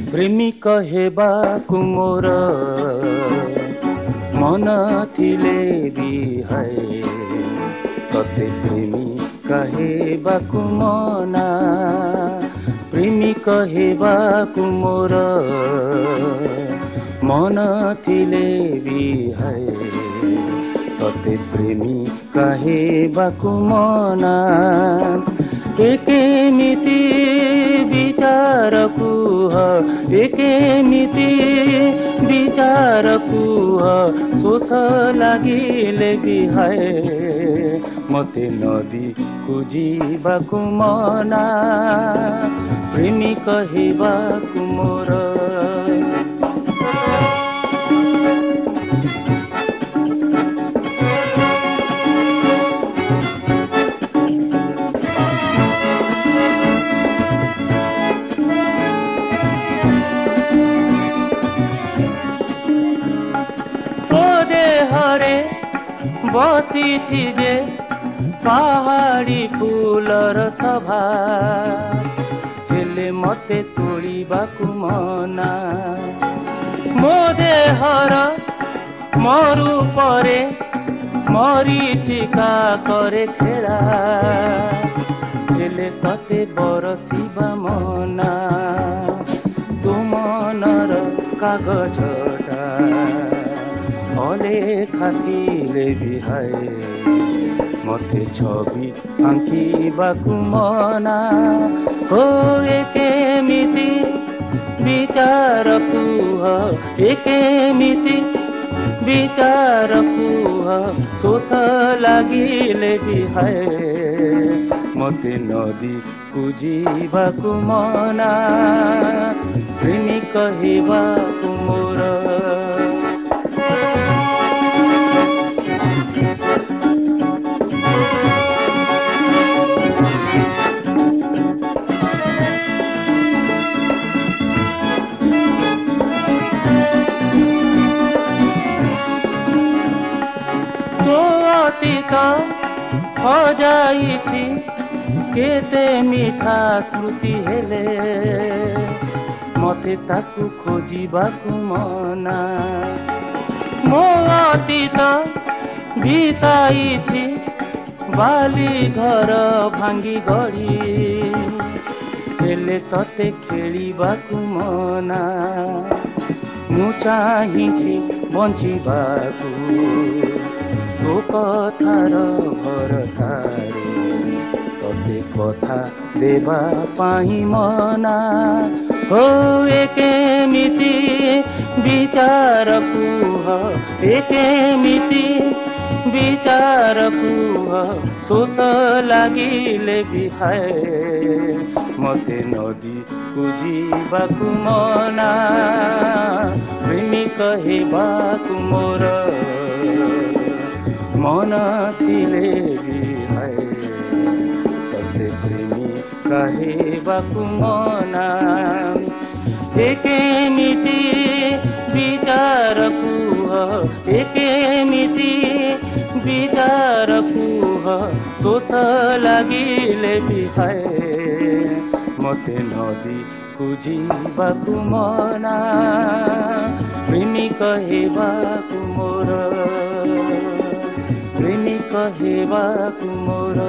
प्रेमिक हेबाकु मोर मन थिले भी है तते प्रेमिक हेबाकु मना प्रेमिक हेबाकु मोर मन थिले भी है तते प्रेमिक हेबाकु मना एकेमिति विचार कुह एकेमिति विचार कुह सोच लागिले बिहाए मते नदी खोजिबाकु मना प्रेमिक हेबाकु मोर हरे बसिछि जे पहाड़ी फूलर सभा हेले मते तोड़िबाकु मना मो देहर मरु परे मरीचिका करे खेला हेले तते बरसिबा मना तु मनर कागजटा अलेखा थिले बिहाए मते छवि आंकिबाकु मना हो एकेमिति विचार कुह एकेमिति विचार कुह सोच लागिले बिहाए मते नदी खोजिबाकु मना प्रेमिक हेबाकु मोर अतीत हजाइछि केते मिठा स्मृति हेले मते ताकु खोजिबाकु मना मो अतीत बिताइछि बाली घर भांगी गड़ी हेले तते खेलिबाकु मना मु चाहिछि बଞ୍ଚିବାକୁ तो कथार भरसारे तते कथा देवा पाई मना हो एकेमिति विचार कुह एकेमिति विचार कुह सोच लागिले बिहाए मते नदी खोजिबाकु मना प्रेमिक हेबाकु मोर मन थिले बिहाए तते प्रेमिक हेबाकु मना एकेमिति विचार कुह एकेमिति विचार कुह सोच लागिले बिहाए मते नदी खोजिबाकु मना प्रेमिक हेबाकु मोर प्रेमिक हेबाकु मोर।